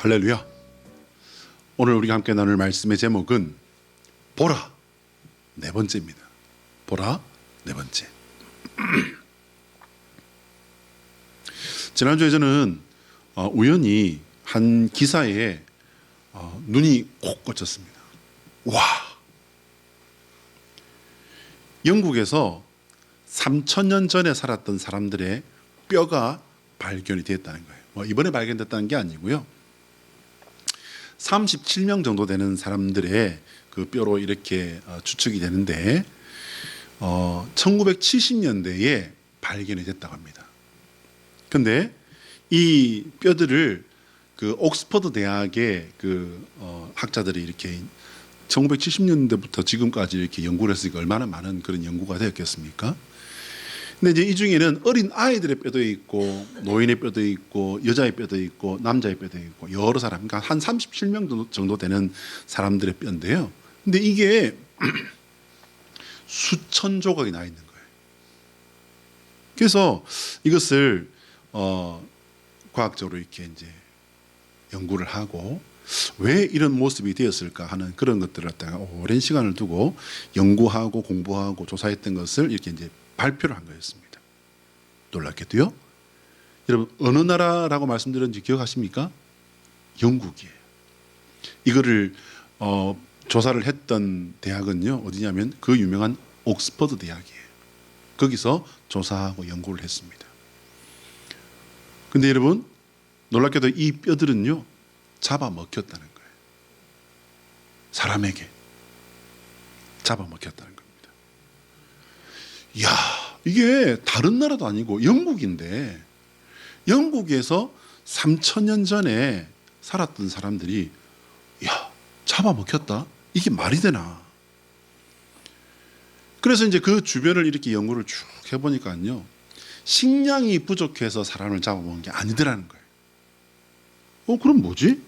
할렐루야. 오늘 우리가 함께 나눌 말씀의 제목은 보라 네 번째입니다. 보라 네 번째. 지난주에 저는 우연히 한 기사에 눈이 콕 꽂혔습니다. 와! 영국에서 3000년 전에 살았던 사람들의 뼈가 발견이 되었다는 거예요. 이번에 발견됐다는 게 아니고요. 37명 정도 되는 사람들의 그 뼈로 이렇게 추측이 되는데 1970년대에 발견이 됐다고 합니다. 근데 이 뼈들을 그 옥스퍼드 대학의 그 학자들이 이렇게 1970년대부터 지금까지 이렇게 연구를 했으니까 얼마나 많은 그런 연구가 되었겠습니까? 근데 이제 이 중에는 어린 아이들의 뼈도 있고 노인의 뼈도 있고 여자의 뼈도 있고 남자의 뼈도 있고 여러 사람, 그러니까 한 37명 정도 되는 사람들의 뼈인데요. 근데 이게 수천 조각이 나 있는 거예요. 그래서 이것을 과학적으로 이렇게 이제 연구를 하고 왜 이런 모습이 되었을까 하는 그런 것들을 갖다가 오랜 시간을 두고 연구하고 공부하고 조사했던 것을 이렇게 이제 발표를 한 거였습니다. 놀랍게도요. 여러분 어느 나라라고 말씀드렸는지 기억하십니까? 영국이에요. 이거를 조사를 했던 대학은요 어디냐면 그 유명한 옥스퍼드 대학이에요. 거기서 조사하고 연구를 했습니다. 근데 여러분 놀랍게도 이 뼈들은요 잡아먹혔다는 거예요. 사람에게 잡아먹혔다는 겁니다. 이야, 이게 다른 나라도 아니고 영국인데 영국에서 3000년 전에 살았던 사람들이 야, 잡아먹혔다? 이게 말이 되나? 그래서 이제 그 주변을 이렇게 연구를 쭉 해보니까요 식량이 부족해서 사람을 잡아먹은 게 아니더라는 거예요. 그럼 뭐지?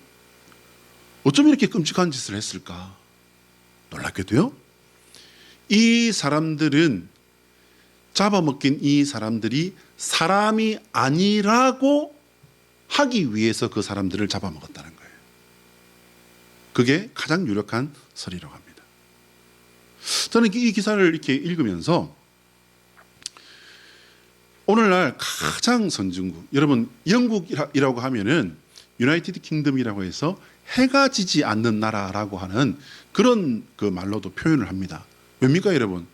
어쩜 이렇게 끔찍한 짓을 했을까? 놀랍게도요. 이 사람들은 잡아먹힌 이 사람들이 사람이 아니라고 하기 위해서 그 사람들을 잡아먹었다는 거예요. 그게 가장 유력한 설이라고 합니다. 저는 이 기사를 이렇게 읽으면서 오늘날 가장 선진국, 여러분 영국이라고 하면은 유나이티드 킹덤이라고 해서 해가 지지 않는 나라라고 하는 그런 그 말로도 표현을 합니다. 왜입니까 여러분?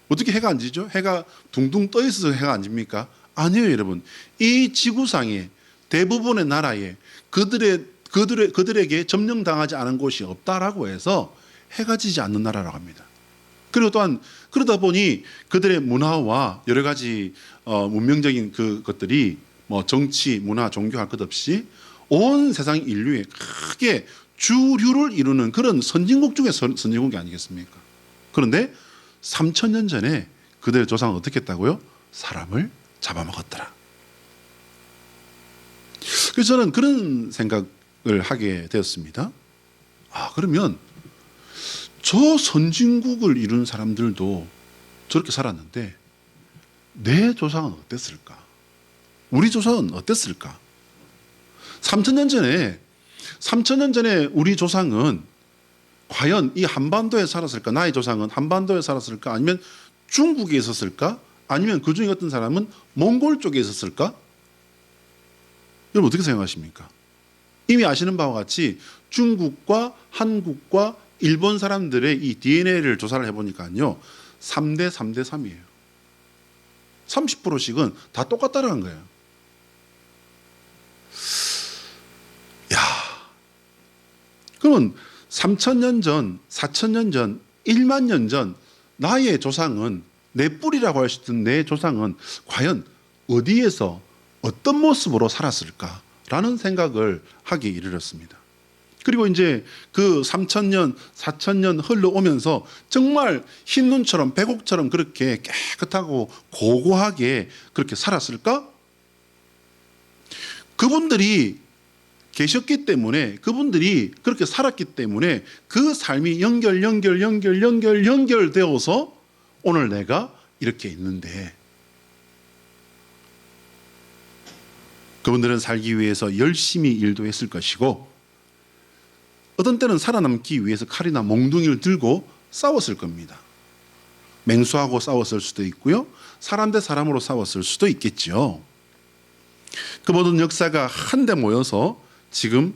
어떻게 해가 안 지죠? 해가 둥둥 떠 있어서 해가 안 집니까? 아니에요 여러분. 이 지구상에 대부분의 나라에 그들에게 점령당하지 않은 곳이 없다라고 해서 해가 지지 않는 나라라고 합니다. 그리고 또한 그러다 보니 그들의 문화와 여러 가지 문명적인 그 것들이 뭐 정치, 문화, 종교 할 것 없이 온 세상 인류에 크게 주류를 이루는 그런 선진국 중에 선진국이 아니겠습니까? 그런데 3000년 전에 그들의 조상은 어떻게 했다고요? 사람을 잡아먹었더라. 그래서 저는 그런 생각을 하게 되었습니다. 그러면 저 선진국을 이룬 사람들도 저렇게 살았는데 내 조상은 어땠을까? 우리 조상은 어땠을까? 3000년 전에 우리 조상은 과연 이 한반도에 살았을까? 나의 조상은 한반도에 살았을까? 아니면 중국에 있었을까? 아니면 그 중에 어떤 사람은 몽골 쪽에 있었을까? 여러분 어떻게 생각하십니까? 이미 아시는 바와 같이 중국과 한국과 일본 사람들의 이 DNA를 조사를 해보니까요 3대 3대 3이에요. 30%씩은 다 똑같다는 거예요. 그러면 3000년 전, 4000년 전, 1만 년 전 나의 조상은 내 뿌리라고 할 수 있는 내 조상은 과연 어디에서 어떤 모습으로 살았을까라는 생각을 하기에 이르렀습니다. 그리고 이제 그 3000년, 4000년 흘러오면서 정말 흰눈처럼 백옥처럼 그렇게 깨끗하고 고고하게 그렇게 살았을까? 그분들이 계셨기 때문에 그분들이 그렇게 살았기 때문에 그 삶이 연결되어서 오늘 내가 이렇게 있는데 그분들은 살기 위해서 열심히 일도 했을 것이고 어떤 때는 살아남기 위해서 칼이나 몽둥이를 들고 싸웠을 겁니다. 맹수하고 싸웠을 수도 있고요. 사람 대 사람으로 싸웠을 수도 있겠죠. 그 모든 역사가 한데 모여서 지금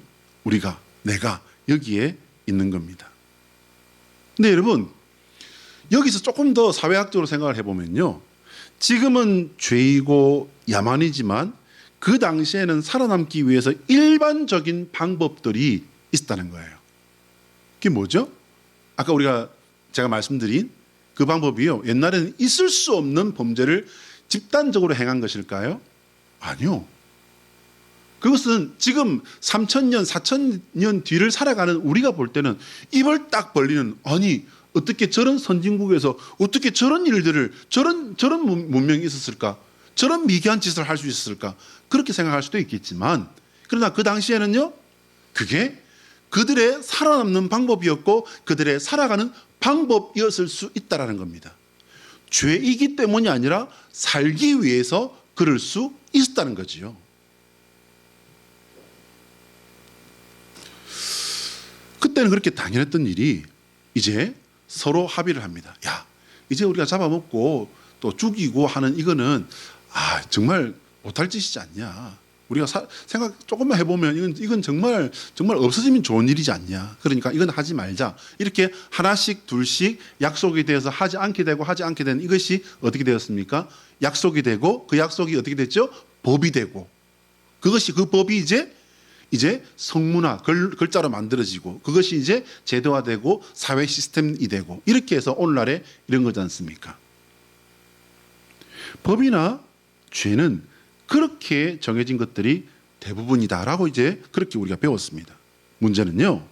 내가 여기에 있는 겁니다. 근데 여러분, 여기서 조금 더 사회학적으로 생각을 해보면요, 지금은 죄이고 야만이지만 그 당시에는 살아남기 위해서 일반적인 방법들이 있었다는 거예요. 그게 뭐죠? 아까 제가 말씀드린 그 방법이요, 옛날에는 있을 수 없는 범죄를 집단적으로 행한 것일까요? 아니요. 그것은 지금 3,000년, 4,000년 뒤를 살아가는 우리가 볼 때는 입을 딱 벌리는, 아니 어떻게 저런 선진국에서 어떻게 저런 일들을 저런 문명이 있었을까? 저런 미개한 짓을 할 수 있었을까? 그렇게 생각할 수도 있겠지만, 그러나 그 당시에는요, 그게 그들의 살아남는 방법이었고 그들의 살아가는 방법이었을 수 있다라는 겁니다. 죄이기 때문이 아니라 살기 위해서 그럴 수 있었다는 거지요. 그때는 그렇게 당연했던 일이 이제 서로 합의를 합니다. 야, 이제 우리가 잡아먹고 또 죽이고 하는 이거는 정말 못할 짓이지 않냐. 우리가 생각 조금만 해보면 이건 정말 없어지면 좋은 일이지 않냐. 그러니까 이건 하지 말자. 이렇게 하나씩 둘씩 약속이 되어서 하지 않게 되는 이것이 어떻게 되었습니까? 약속이 되고 그 약속이 어떻게 됐죠? 법이 되고, 그것이 그 법이 이제 성문화, 글자로 만들어지고, 그것이 이제 제도화되고 사회 시스템이 되고, 이렇게 해서 오늘날에 이런 거지 않습니까? 법이나 죄는 그렇게 정해진 것들이 대부분이다라고 이제 그렇게 우리가 배웠습니다. 문제는요,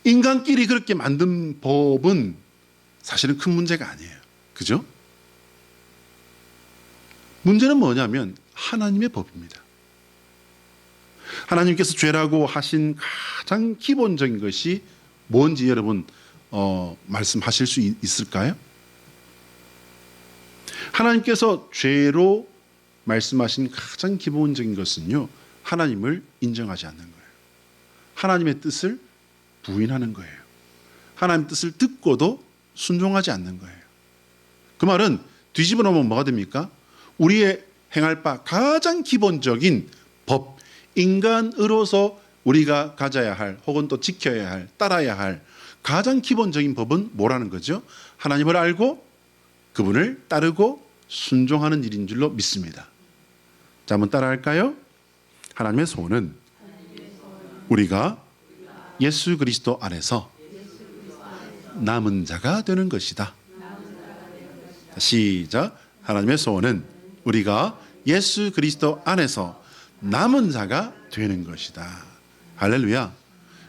인간끼리 그렇게 만든 법은 사실은 큰 문제가 아니에요. 그죠? 문제는 뭐냐면 하나님의 법입니다. 하나님께서 죄라고 하신 가장 기본적인 것이 뭔지 여러분 말씀하실 수 있을까요? 하나님께서 죄로 말씀하신 가장 기본적인 것은요, 하나님을 인정하지 않는 거예요. 하나님의 뜻을 부인하는 거예요. 하나님의 뜻을 듣고도 순종하지 않는 거예요. 그 말은 뒤집어 놓으면 뭐가 됩니까? 우리의 행할 바 가장 기본적인 법, 인간으로서 우리가 가져야 할, 혹은 또 지켜야 할, 따라야 할 가장 기본적인 법은 뭐라는 거죠? 하나님을 알고 그분을 따르고 순종하는 일인 줄로 믿습니다. 자, 한번 따라할까요? 하나님의 소원은 우리가 예수 그리스도 안에서 남은 자가 되는 것이다. 시작. 하나님의 소원은 우리가 예수 그리스도 안에서 남은 자가 되는 것이다. 할렐루야.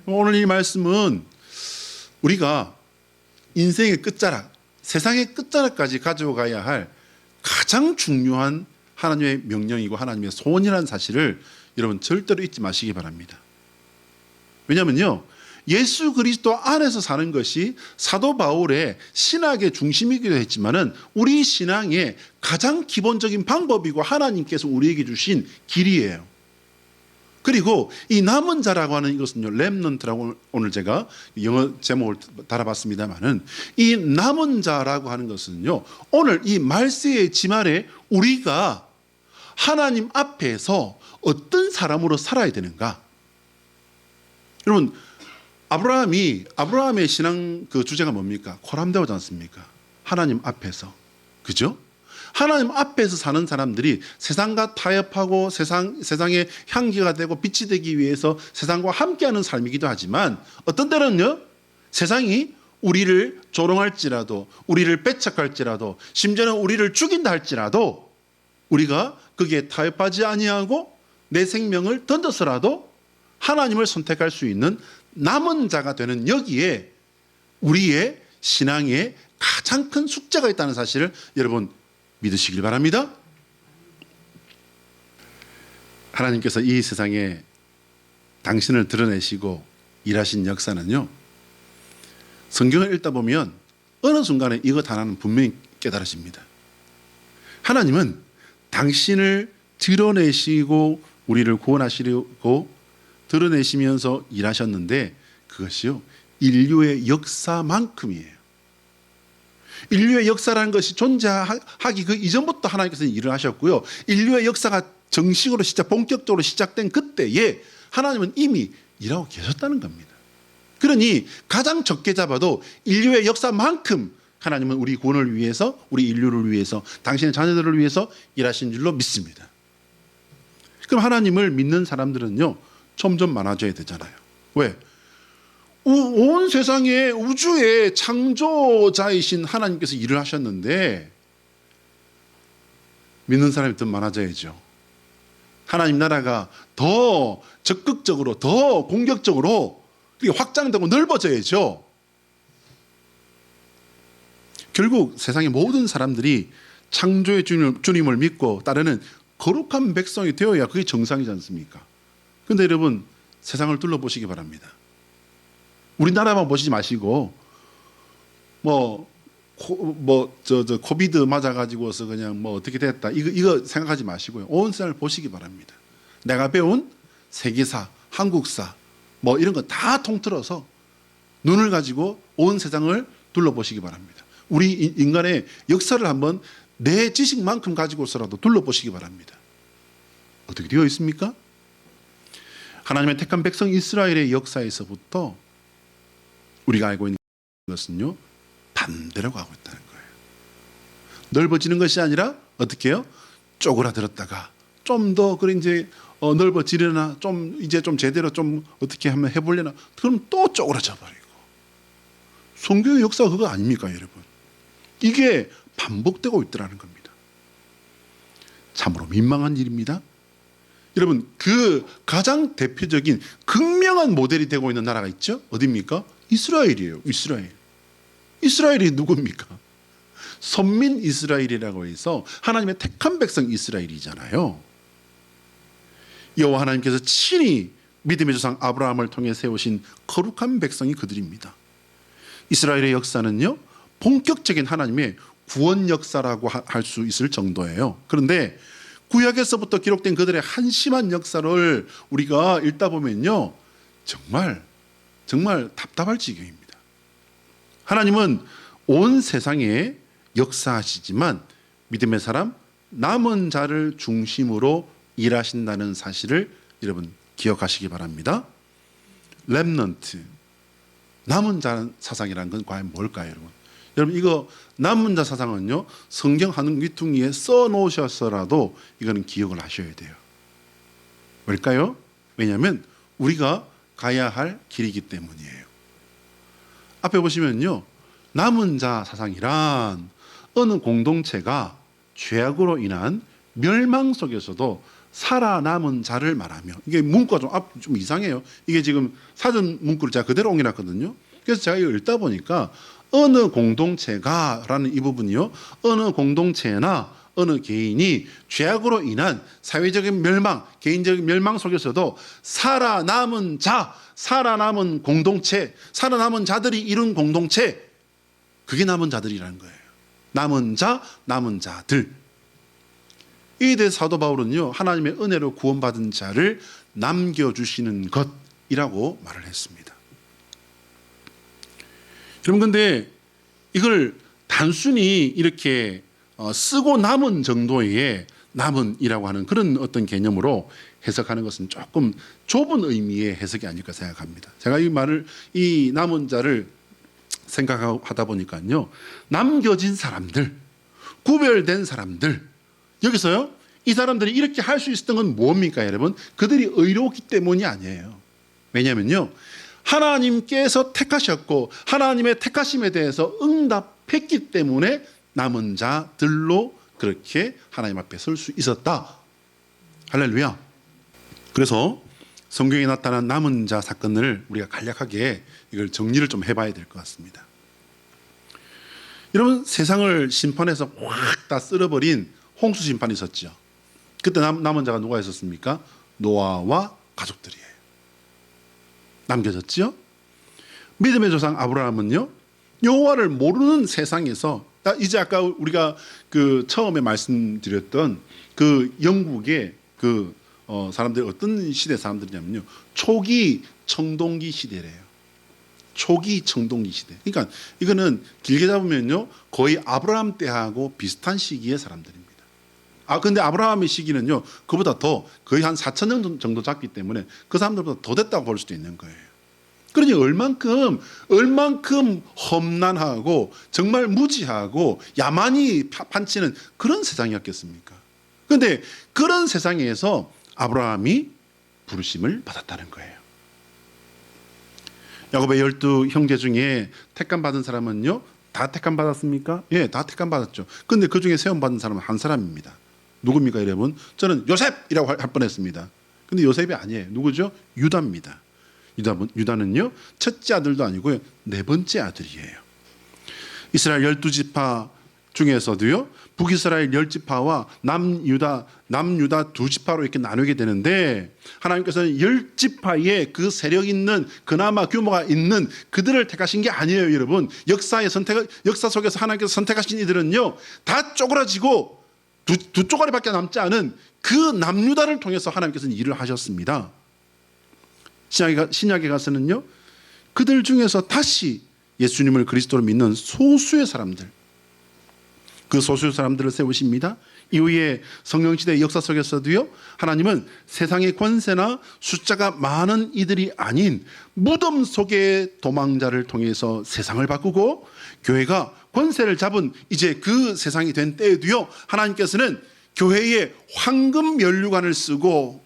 오늘 이 말씀은 우리가 인생의 끝자락, 세상의 끝자락까지 가져가야 할 가장 중요한 하나님의 명령이고 하나님의 소원이라는 사실을 여러분 절대로 잊지 마시기 바랍니다. 왜냐하면요, 예수 그리스도 안에서 사는 것이 사도 바울의 신학의 중심이기도 했지만은 우리 신앙의 가장 기본적인 방법이고 하나님께서 우리에게 주신 길이에요. 그리고 이 남은 자라고 하는 이것은요, 렘넌트라고 오늘 제가 영어 제목을 달아봤습니다만은, 이 남은 자라고 하는 것은요, 오늘 이 말세의 지말에 우리가 하나님 앞에서 어떤 사람으로 살아야 되는가? 여러분, 아브라함의 신앙 그 주제가 뭡니까? 코람데오지 않습니까? 하나님 앞에서. 그죠? 하나님 앞에서 사는 사람들이 세상과 타협하고 세상의 향기가 되고 빛이 되기 위해서 세상과 함께하는 삶이기도 하지만, 어떤 때는요, 세상이 우리를 조롱할지라도, 우리를 배척할지라도, 심지어는 우리를 죽인다 할지라도 우리가 거기에 타협하지 아니하고 내 생명을 던져서라도 하나님을 선택할 수 있는 남은 자가 되는 여기에 우리의 신앙에 가장 큰 숙제가 있다는 사실을 여러분 믿으시길 바랍니다. 하나님께서 이 세상에 당신을 드러내시고 일하신 역사는요, 성경을 읽다 보면 어느 순간에 이것 하나는 분명히 깨달으십니다. 하나님은 당신을 드러내시고 우리를 구원하시려고 드러내시면서 일하셨는데, 그것이요, 인류의 역사만큼이에요. 인류의 역사라는 것이 존재하기 그 이전부터 하나님께서 일을 하셨고요. 인류의 역사가 정식으로 진짜 본격적으로 시작된 그때에 하나님은 이미 일하고 계셨다는 겁니다. 그러니 가장 적게 잡아도 인류의 역사만큼 하나님은 우리 구원을 위해서, 우리 인류를 위해서, 당신의 자녀들을 위해서 일하신 줄로 믿습니다. 그럼 하나님을 믿는 사람들은요, 점점 많아져야 되잖아요. 왜? 온 세상에, 우주의 창조자이신 하나님께서 일을 하셨는데 믿는 사람이 더 많아져야죠. 하나님 나라가 더 적극적으로, 더 공격적으로 확장되고 넓어져야죠. 결국 세상의 모든 사람들이 창조의 주님을 믿고 따르는 거룩한 백성이 되어야 그게 정상이지 않습니까? 그런데 여러분, 세상을 둘러보시기 바랍니다. 우리나라만 보시지 마시고 코비드 맞아가지고서 그냥 어떻게 됐다 이거 생각하지 마시고요. 온 세상을 보시기 바랍니다. 내가 배운 세계사, 한국사 이런 거 다 통틀어서 눈을 가지고 온 세상을 둘러보시기 바랍니다. 우리 인간의 역사를 한번 내 지식만큼 가지고서라도 둘러보시기 바랍니다. 어떻게 되어 있습니까? 하나님의 택한 백성 이스라엘의 역사에서부터 우리가 알고 있는 것은요, 반대로 가고 있다는 거예요. 넓어지는 것이 아니라 어떻게 해요? 쪼그라들었다가 좀 더 그래 이제 넓어지려나, 이제 좀 제대로 좀 어떻게 하면 해보려나, 그럼 또 쪼그라져 버리고. 성경의 역사가 그거 아닙니까, 여러분? 이게 반복되고 있더라는 겁니다. 참으로 민망한 일입니다. 여러분, 그 가장 대표적인 극명한 모델이 되고 있는 나라가 있죠? 어디입니까? 이스라엘이에요. 이스라엘이 누굽니까? 선민 이스라엘이라고 해서 하나님의 택한 백성 이스라엘이잖아요. 여호와 하나님께서 친히 믿음의 조상 아브라함을 통해 세우신 거룩한 백성이 그들입니다. 이스라엘의 역사는요, 본격적인 하나님의 구원 역사라고 할 수 있을 정도예요. 그런데 구약에서부터 기록된 그들의 한심한 역사를 우리가 읽다 보면요, 정말 답답할 지경입니다. 하나님은 온 세상에 역사하시지만 믿음의 사람, 남은 자를 중심으로 일하신다는 사실을 여러분 기억하시기 바랍니다. 렘넌트, 남은 자 사상이라는 건 과연 뭘까요, 여러분? 여러분, 이거 남은 자 사상은요, 성경 한 귀퉁이에 써놓으셔서라도 이거는 기억을 하셔야 돼요. 왜일까요? 왜냐하면 우리가 가야 할 길이기 때문이에요. 앞에 보시면요, 남은 자 사상이란 어느 공동체가 죄악으로 인한 멸망 속에서도 살아남은 자를 말하며, 이게 문구가 좀 이상해요. 이게 지금 사전 문구를 제가 그대로 옮겨놨거든요. 그래서 제가 이거 읽다 보니까 어느 공동체가 라는 이 부분이요, 어느 공동체나 어느 개인이 죄악으로 인한 사회적인 멸망, 개인적인 멸망 속에서도 살아남은 자, 살아남은 공동체, 살아남은 자들이 이룬 공동체, 그게 남은 자들이라는 거예요. 남은 자, 남은 자들. 이에 대해 사도 바울은요, 하나님의 은혜로 구원받은 자를 남겨주시는 것이라고 말을 했습니다. 여러분, 근데 이걸 단순히 이렇게 쓰고 남은 정도의 남은이라고 하는 그런 어떤 개념으로 해석하는 것은 조금 좁은 의미의 해석이 아닐까 생각합니다. 제가 이 남은 자를 생각하다 보니까요, 남겨진 사람들, 구별된 사람들, 여기서요, 이 사람들이 이렇게 할 수 있었던 건 뭡니까, 여러분? 그들이 의로웠기 때문이 아니에요. 왜냐하면요, 하나님께서 택하셨고 하나님의 택하심에 대해서 응답했기 때문에 남은 자들로 그렇게 하나님 앞에 설 수 있었다. 할렐루야. 그래서 성경에 나타난 남은 자 사건을 우리가 간략하게 이걸 정리를 좀 해봐야 될 것 같습니다. 여러분, 세상을 심판해서 확 다 쓸어버린 홍수 심판이 있었죠. 그때 남은 자가 누가 있었습니까? 노아와 가족들이에요. 남겨졌죠. 믿음의 조상 아브라함은요, 여호와를 모르는 세상에서, 이제 아까 우리가 그 처음에 말씀드렸던 그 영국의 사람들이 어떤 시대 사람들이냐면요, 초기 청동기 시대래요. 초기 청동기 시대. 그러니까 이거는 길게 잡으면요 거의 아브라함 때하고 비슷한 시기의 사람들입니다. 근데 아브라함의 시기는요 그보다 더 거의 한 4,000년 정도 잡기 때문에 그 사람들보다 더 됐다고 볼 수도 있는 거예요. 그러니 얼만큼 험난하고 정말 무지하고 야만이 판치는 그런 세상이었겠습니까? 그런데 그런 세상에서 아브라함이 부르심을 받았다는 거예요. 야곱의 12 형제 중에 택감 받은 사람은요 다 택감 받았습니까? 예, 다 택감 받았죠. 그런데 그 중에 세움 받은 사람은 한 사람입니다. 누굽니까 여러분? 저는 요셉이라고 할 뻔했습니다. 근데 요셉이 아니에요. 누구죠? 유다입니다. 유다는요 첫째 아들도 아니고요 네 번째 아들이에요. 이스라엘 12지파 중에서도요 북이스라엘 10지파와 남유다 2지파로 이렇게 나누게 되는데 하나님께서는 10지파의 그 세력 있는 그나마 규모가 있는 그들을 택하신 게 아니에요. 여러분 역사 속에서 하나님께서 선택하신 이들은요 다 쪼그라지고 두 쪼가리밖에 남지 않은 그 남유다를 통해서 하나님께서는 일을 하셨습니다. 신약에 가서는요 그들 중에서 다시 예수님을 그리스도로 믿는 소수의 사람들, 그 소수의 사람들을 세우십니다. 이후에 성령시대의 역사 속에서도요 하나님은 세상의 권세나 숫자가 많은 이들이 아닌 무덤 속의 도망자를 통해서 세상을 바꾸고 교회가 권세를 잡은 이제 그 세상이 된 때에도요 하나님께서는 교회에 황금 면류관을 쓰고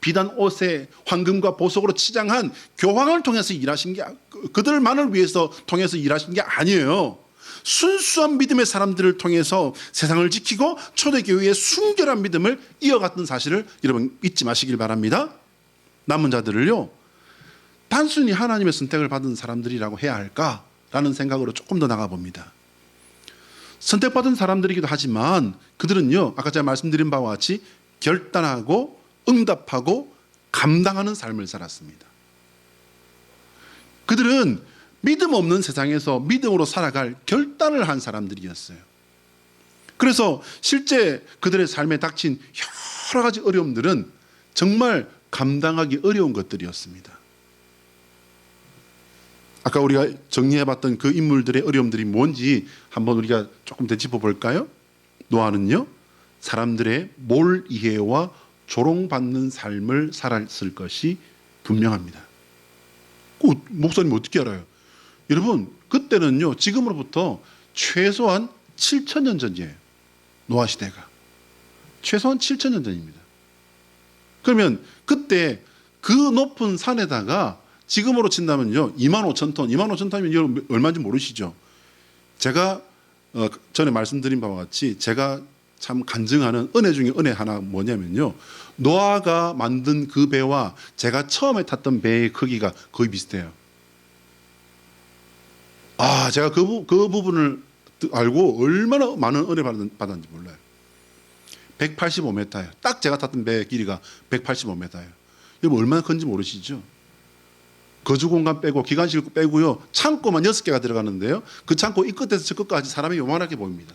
비단 옷에 황금과 보석으로 치장한 교황을 통해서 일하신 게 그들만을 위해서 통해서 일하신 게 아니에요. 순수한 믿음의 사람들을 통해서 세상을 지키고 초대교회의 순결한 믿음을 이어갔던 사실을 여러분 잊지 마시길 바랍니다. 남은 자들을요 단순히 하나님의 선택을 받은 사람들이라고 해야 할까라는 생각으로 조금 더 나가봅니다. 선택받은 사람들이기도 하지만 그들은요 아까 제가 말씀드린 바와 같이 결단하고 응답하고 감당하는 삶을 살았습니다. 그들은 믿음 없는 세상에서 믿음으로 살아갈 결단을 한 사람들이었어요. 그래서 실제 그들의 삶에 닥친 여러 가지 어려움들은 정말 감당하기 어려운 것들이었습니다. 아까 우리가 정리해봤던 그 인물들의 어려움들이 뭔지 한번 우리가 조금 더 짚어볼까요? 노아는요 사람들의 몰 이해와 조롱받는 삶을 살았을 것이 분명합니다. 목사님 어떻게 알아요? 여러분 그때는요 지금으로부터 최소한 7,000년 전이에요. 노아 시대가 최소한 7,000년 전입니다. 그러면 그때 그 높은 산에다가 지금으로 친다면요 25,000톤 25,000톤이면 여러분 얼마인지 모르시죠? 제가 전에 말씀드린 바와 같이 제가 참 간증하는 은혜 중에 은혜 하나 뭐냐면요 노아가 만든 그 배와 제가 처음에 탔던 배의 크기가 거의 비슷해요. 제가 그 부분을 알고 얼마나 많은 은혜 받았는지 몰라요. 185m예요. 딱 제가 탔던 배의 길이가 185m예요. 여러분 얼마나 큰지 모르시죠? 거주 공간 빼고 기관실 빼고요 창고만 6개가 들어가는데요 그 창고 이 끝에서 저 끝까지 사람이 요만하게 보입니다.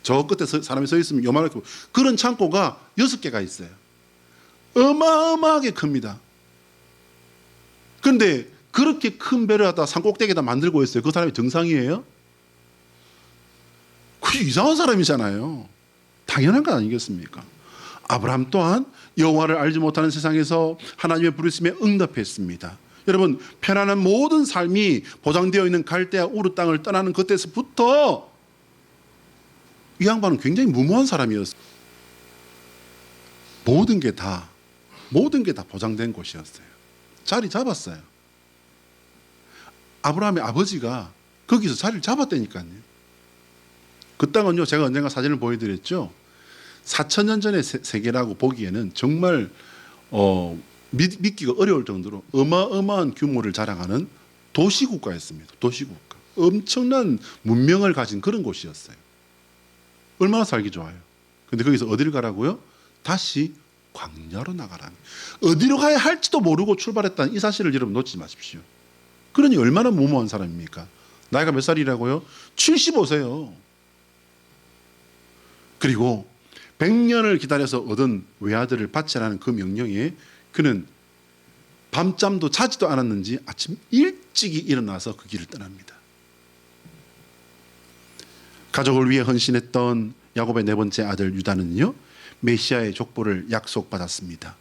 저 끝에 사람이 서 있으면 요만하게 보여요. 그런 창고가 6개가 있어요. 어마어마하게 큽니다. 그런데 그렇게 큰 배를 갖다 산꼭대기에다 만들고 있어요. 그 사람이 정상이에요? 그 이상한 사람이잖아요. 당연한 것 아니겠습니까? 아브라함 또한 여호와를 알지 못하는 세상에서 하나님의 부르심에 응답했습니다. 여러분 편안한 모든 삶이 보장되어 있는 갈대아 우르 땅을 떠나는 그때서부터 이 양반은 굉장히 무모한 사람이었어요. 모든 게 다 보장된 곳이었어요. 자리 잡았어요. 아브라함의 아버지가 거기서 자리를 잡았다니까요. 그 땅은요 제가 언젠가 사진을 보여드렸죠. 4,000년 전의 세계라고 보기에는 정말 믿기가 어려울 정도로 어마어마한 규모를 자랑하는 도시국가였습니다. 도시국가. 엄청난 문명을 가진 그런 곳이었어요. 얼마나 살기 좋아요. 근데 거기서 어디를 가라고요? 다시 광야로 나가라는. 어디로 가야 할지도 모르고 출발했다는 이 사실을 여러분 놓치지 마십시오. 그러니 얼마나 무모한 사람입니까? 나이가 몇 살이라고요? 75세요. 그리고 100년을 기다려서 얻은 외아들을 바치라는 그 명령에 그는 밤잠도 자지도 않았는지 아침 일찍 일찍이 일어나서 그 길을 떠납니다. 가족을 위해 헌신했던 야곱의 네 번째 아들 유다는요, 메시아의 족보를 약속받았습니다.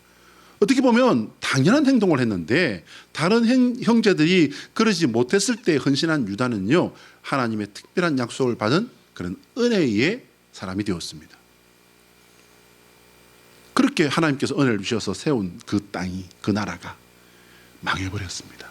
어떻게 보면 당연한 행동을 했는데 다른 형제들이 그러지 못했을 때 헌신한 유다는요, 하나님의 특별한 약속을 받은 그런 은혜의 사람이 되었습니다. 그렇게 하나님께서 은혜를 주셔서 세운 그 땅이, 그 나라가 망해버렸습니다.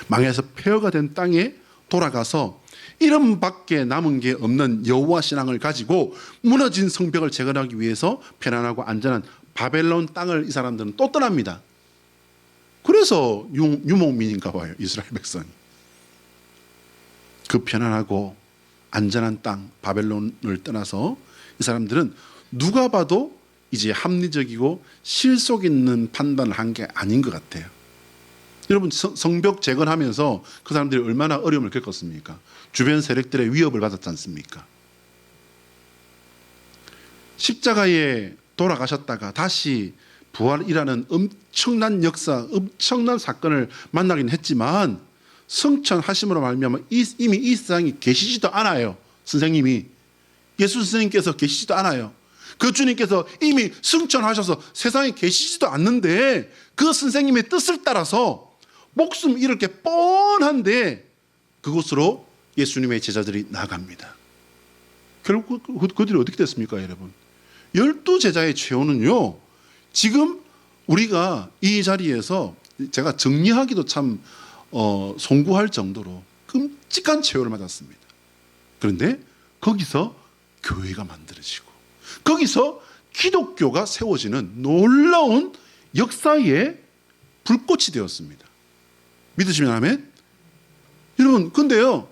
망해서 폐허가 된 땅에 돌아가서 이름밖에 남은 게 없는 여호와 신앙을 가지고 무너진 성벽을 재건하기 위해서 편안하고 안전한 바벨론 땅을 이 사람들은 또 떠납니다. 그래서 유목민인가 봐요, 이스라엘 백성이. 그 편안하고 안전한 땅 바벨론을 떠나서 이 사람들은 누가 봐도 이제 합리적이고 실속 있는 판단을 한 게 아닌 것 같아요. 여러분, 성벽 재건하면서 그 사람들이 얼마나 어려움을 겪었습니까? 주변 세력들의 위협을 받았지 않습니까? 십자가에 돌아가셨다가 다시 부활이라는 엄청난 역사, 엄청난 사건을 만나긴 했지만 성천하심으로 말미암아 이미 이 세상에 계시지도 않아요. 선생님이, 예수 선생님께서 계시지도 않아요. 그 주님께서 이미 승천하셔서 세상에 계시지도 않는데 그 선생님의 뜻을 따라서 목숨 잃을 게 뻔한데 그곳으로 예수님의 제자들이 나갑니다. 결국 그들이 어떻게 됐습니까, 여러분? 12제자의 최후는요, 지금 우리가 이 자리에서 제가 정리하기도 참 송구할 정도로 끔찍한 최후를 맞았습니다. 그런데 거기서 교회가 만들어지고 거기서 기독교가 세워지는 놀라운 역사의 불꽃이 되었습니다. 믿으시면 아멘? 여러분, 근데요,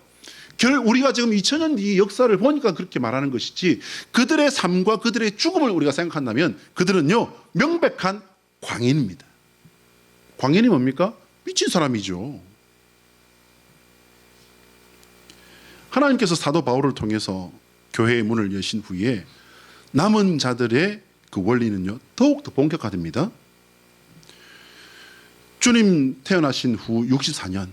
우리가 지금 2000년 뒤 역사를 보니까 그렇게 말하는 것이지 그들의 삶과 그들의 죽음을 우리가 생각한다면 그들은요, 명백한 광인입니다. 광인이 뭡니까? 미친 사람이죠. 하나님께서 사도 바울을 통해서 교회의 문을 여신 후에 남은 자들의 그 원리는요, 더욱더 본격화됩니다. 주님 태어나신 후 64년,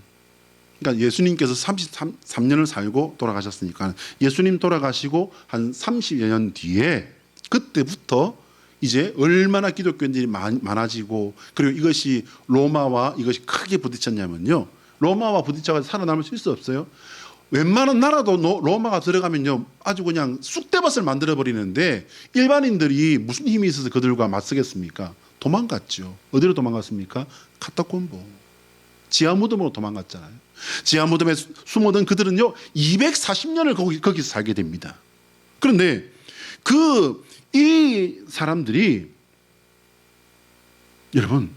그러니까 예수님께서 33년을 살고 돌아가셨으니까 예수님 돌아가시고 한 30여 년 뒤에 그때부터 이제 얼마나 기독교인들이 많아지고, 그리고 이것이 로마와 이것이 크게 부딪혔냐면요, 로마와 부딪혀서 살아남을 수 없어요. 웬만한 나라도 로마가 들어가면요, 아주 그냥 쑥대밭을 만들어버리는데 일반인들이 무슨 힘이 있어서 그들과 맞서겠습니까? 도망갔죠. 어디로 도망갔습니까? 카타콤보, 지하무덤으로 도망갔잖아요. 지하무덤에 숨어든 그들은요, 240년을 거기서 살게 됩니다. 그런데 이 사람들이, 여러분,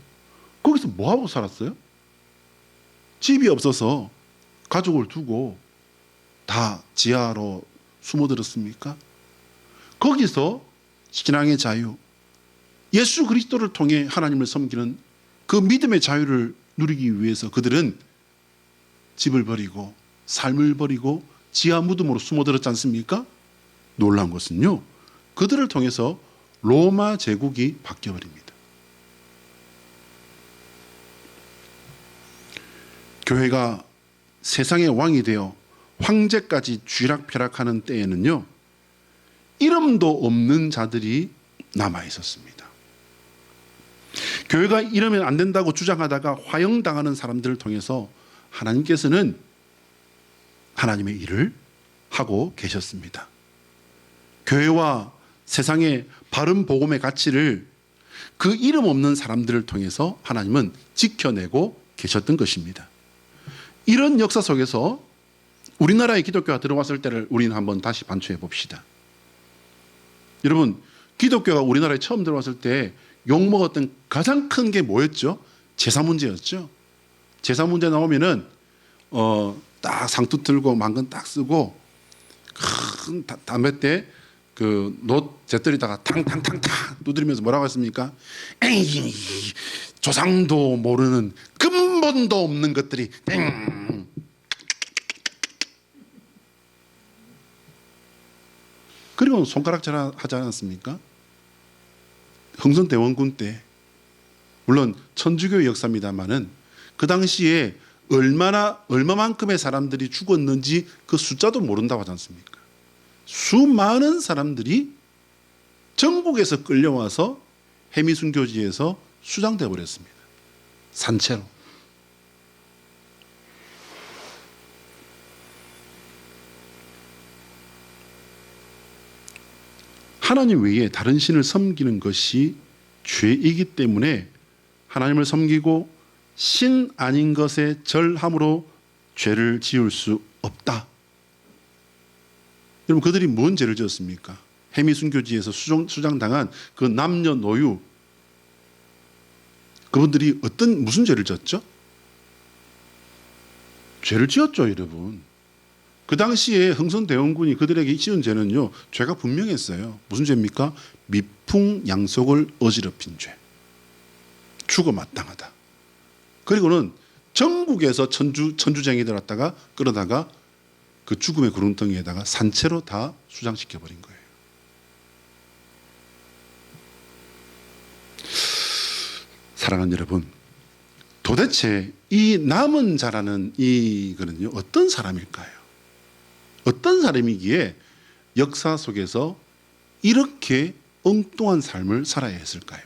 거기서 뭐하고 살았어요? 집이 없어서 가족을 두고 다 지하로 숨어들었습니까? 거기서 신앙의 자유, 예수 그리스도를 통해 하나님을 섬기는 그 믿음의 자유를 누리기 위해서 그들은 집을 버리고 삶을 버리고 지하 무덤으로 숨어들었지 않습니까? 놀라운 것은요, 그들을 통해서 로마 제국이 바뀌어버립니다. 교회가 세상의 왕이 되어 황제까지 쥐락펴락하는 때에는요, 이름도 없는 자들이 남아 있었습니다. 교회가 이러면 안 된다고 주장하다가 화형당하는 사람들을 통해서 하나님께서는 하나님의 일을 하고 계셨습니다. 교회와 세상의 바른 복음의 가치를 그 이름 없는 사람들을 통해서 하나님은 지켜내고 계셨던 것입니다. 이런 역사 속에서 우리나라에 기독교가 들어왔을 때를 우리는 한번 다시 반추해 봅시다. 여러분, 기독교가 우리나라에 처음 들어왔을 때 욕먹었던 가장 큰 게 뭐였죠? 제사 문제였죠. 제사 문제 나오면은 딱 상투 들고 망건 딱 쓰고 큰 담배 때 그 놋 재떨이다가 탕탕탕탕 두드리면서 뭐라고 했습니까? 에이, 조상도 모르는 근본도 없는 것들이 땡. 그리고 손가락질 하지 않았습니까? 흥선대원군 때, 물론 천주교의 역사입니다만은 그 당시에 얼마만큼의 사람들이 죽었는지 그 숫자도 모른다고 하지 않습니까? 수많은 사람들이 전국에서 끌려와서 해미순교지에서 수장돼 버렸습니다. 산채로. 하나님 외에 다른 신을 섬기는 것이 죄이기 때문에 하나님을 섬기고 신 아닌 것에 절함으로 죄를 지을 수 없다. 여러분, 그들이 뭔 죄를 지었습니까? 해미순교지에서 수장당한 그 남녀노유, 그분들이 무슨 죄를 지었죠? 죄를 지었죠, 여러분. 그 당시에 흥선대원군이 그들에게 지은 죄는요, 죄가 분명했어요. 무슨 죄입니까? 미풍양속을 어지럽힌 죄. 죽어 마땅하다. 그리고는 전국에서 천주쟁이들 갖다가 끌어다가 그 죽음의 구름덩이에다가 산채로 다 수장시켜버린 거예요. 사랑하는 여러분, 도대체 이 남은 자라는 이거는요, 어떤 사람일까요? 어떤 사람이기에 역사 속에서 이렇게 엉뚱한 삶을 살아야 했을까요?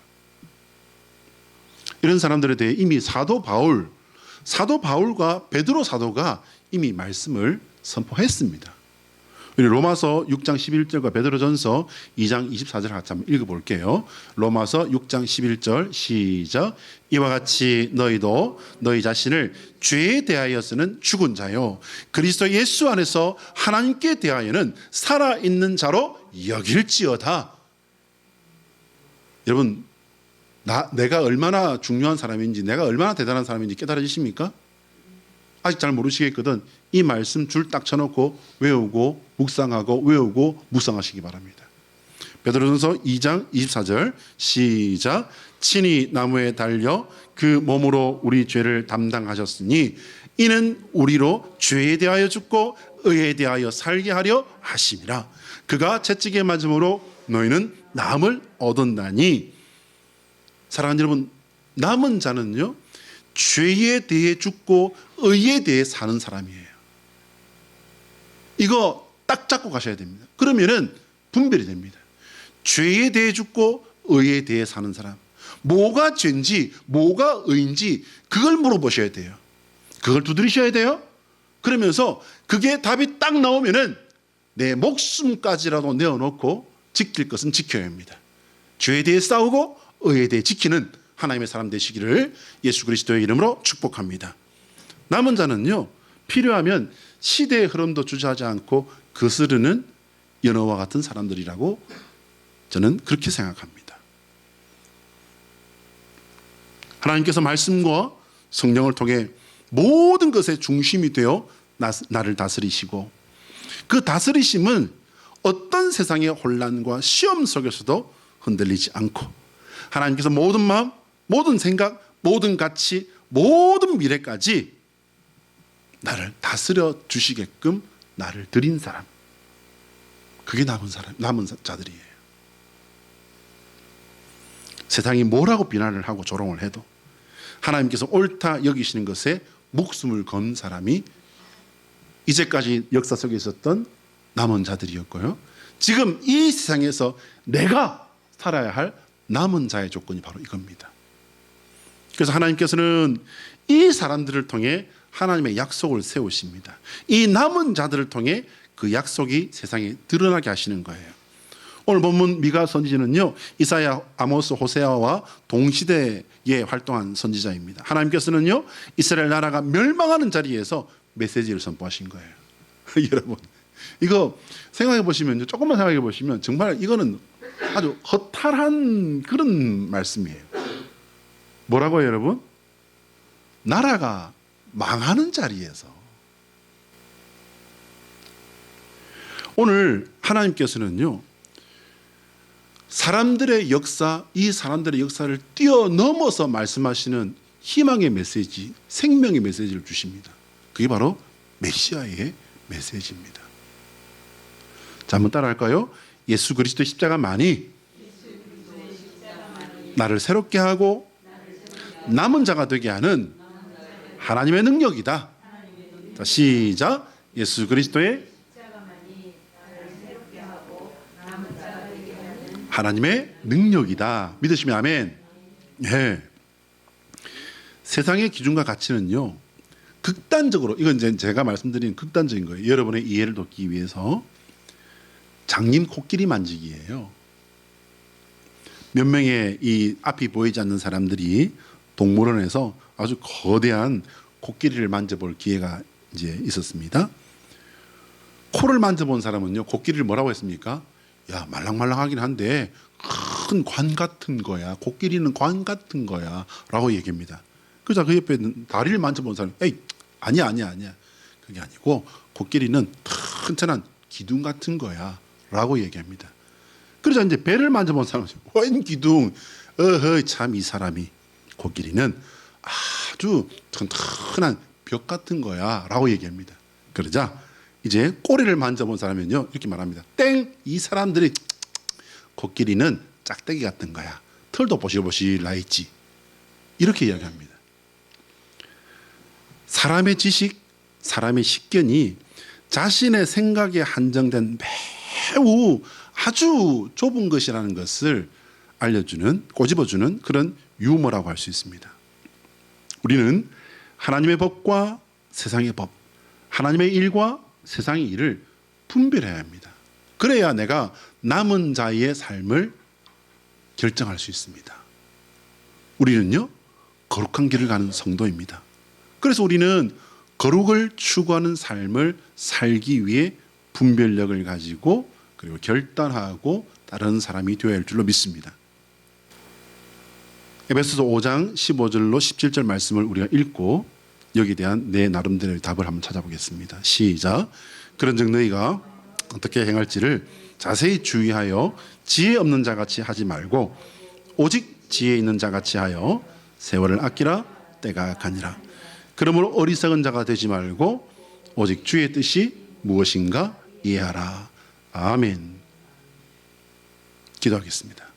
이런 사람들에 대해 이미 사도 바울과 베드로 사도가 이미 말씀을 선포했습니다. 우리 로마서 6장 11절과 베드로전서 2장 24절 같이 한번 읽어볼게요. 로마서 6장 11절 시작. 이와 같이 너희도 너희 자신을 죄에 대하여서는 죽은 자요 그리스도 예수 안에서 하나님께 대하여는 살아있는 자로 여길지어다. 여러분, 내가 얼마나 중요한 사람인지, 내가 얼마나 대단한 사람인지 깨달아지십니까? 아직 잘 모르시겠거든. 이 말씀 줄 딱 쳐놓고 외우고 묵상하고 외우고 묵상하시기 바랍니다. 베드로전서 2장 24절 시작. 친히 나무에 달려 그 몸으로 우리 죄를 담당하셨으니 이는 우리로 죄에 대하여 죽고 의에 대하여 살게 하려 하심이라. 그가 채찍에 맞음으로 너희는 나음을 얻었나니. 사랑하는 여러분, 남은 자는요, 죄에 대해 죽고 의에 대해 사는 사람이에요. 이거 딱 잡고 가셔야 됩니다. 그러면은 분별이 됩니다. 죄에 대해 죽고 의에 대해 사는 사람, 뭐가 죄인지 뭐가 의인지 그걸 물어보셔야 돼요. 그걸 두드리셔야 돼요. 그러면서 그게 답이 딱 나오면은 내 목숨까지라도 내어놓고 지킬 것은 지켜야 합니다. 죄에 대해 싸우고 의에 대해 지키는 하나님의 사람 되시기를 예수 그리스도의 이름으로 축복합니다. 남은 자는요, 필요하면 시대의 흐름도 주저하지 않고 거스르는 연어와 같은 사람들이라고 저는 그렇게 생각합니다. 하나님께서 말씀과 성령을 통해 모든 것의 중심이 되어 나를 다스리시고, 그 다스리심은 어떤 세상의 혼란과 시험 속에서도 흔들리지 않고 하나님께서 모든 마음, 모든 생각, 모든 가치, 모든 미래까지 나를 다스려 주시게끔 나를 드린 사람, 그게 남은 자들이에요. 세상이 뭐라고 비난을 하고 조롱을 해도 하나님께서 옳다 여기시는 것에 목숨을 건 사람이 이제까지 역사 속에 있었던 남은 자들이었고요, 지금 이 세상에서 내가 살아야 할 남은 자의 조건이 바로 이겁니다. 그래서 하나님께서는 이 사람들을 통해 하나님의 약속을 세우십니다. 이 남은 자들을 통해 그 약속이 세상에 드러나게 하시는 거예요. 오늘 본문 미가 선지자는요, 이사야, 아모스, 호세아와 동시대에 활동한 선지자입니다. 하나님께서는요, 이스라엘 나라가 멸망하는 자리에서 메시지를 선포하신 거예요. 여러분, 이거 생각해 보시면, 조금만 생각해 보시면 정말 이거는 아주 허탈한 그런 말씀이에요. 뭐라고요, 여러분? 나라가 망하는 자리에서. 오늘 하나님께서는요, 사람들의 역사, 이 사람들의 역사를 뛰어넘어서 말씀하시는 희망의 메시지, 생명의 메시지를 주십니다. 그게 바로 메시아의 메시지입니다. 자, 한번 따라할까요? 예수 그리스도의 십자가만이 나를 새롭게 하고 남은 자가 되게 하는 하나님의 능력이다. 자, 시작. 예수 그리스도의 하나님의 능력이다. 믿으시면 아멘. 네. 세상의 기준과 가치는요, 극단적으로, 이건 이제 제가 말씀드린 극단적인 거예요. 여러분의 이해를 돕기 위해서. 장님 코끼리 만지기예요. 몇 명의 이 앞이 보이지 않는 사람들이 동물원에서 아주 거대한 코끼리를 만져볼 기회가 이제 있었습니다. 코를 만져본 사람은요, 코끼리를 뭐라고 했습니까? 야, 말랑말랑하긴 한데 큰 관 같은 거야. 코끼리는 관 같은 거야. 라고 얘기합니다. 그래서 그 옆에 있는 다리를 만져본 사람, 에이, 아니야. 그게 아니고 코끼리는 튼튼한 기둥 같은 거야. 라고 얘기합니다. 그래서 이제 배를 만져본 사람은, 웬 기둥? 참 이 사람이, 코끼리는 아주 튼튼한 벽 같은 거야. 라고 얘기합니다. 그러자 이제 꼬리를 만져본 사람은요, 이렇게 말합니다. 땡! 이 사람들이, 코끼리는 짝대기 같은 거야. 털도 보실보실 나 있지. 이렇게 이야기합니다. 사람의 지식, 사람의 식견이 자신의 생각에 한정된 매우 아주 좁은 것이라는 것을 알려주는, 꼬집어주는 그런 유머라고 할 수 있습니다. 우리는 하나님의 법과 세상의 법, 하나님의 일과 세상의 일을 분별해야 합니다. 그래야 내가 남은 자의 삶을 결정할 수 있습니다. 우리는요, 거룩한 길을 가는 성도입니다. 그래서 우리는 거룩을 추구하는 삶을 살기 위해 분별력을 가지고 그리고 결단하고 다른 사람이 되어야 할 줄로 믿습니다. 에베소서 5장 15절로 17절 말씀을 우리가 읽고 여기에 대한 내 나름대로의 답을 한번 찾아보겠습니다. 시작. 그런즉 너희가 어떻게 행할지를 자세히 주의하여 지혜 없는 자같이 하지 말고 오직 지혜 있는 자같이 하여 세월을 아끼라. 때가 악하니라. 그러므로 어리석은 자가 되지 말고 오직 주의 뜻이 무엇인가 이해하라. 아멘. 기도하겠습니다.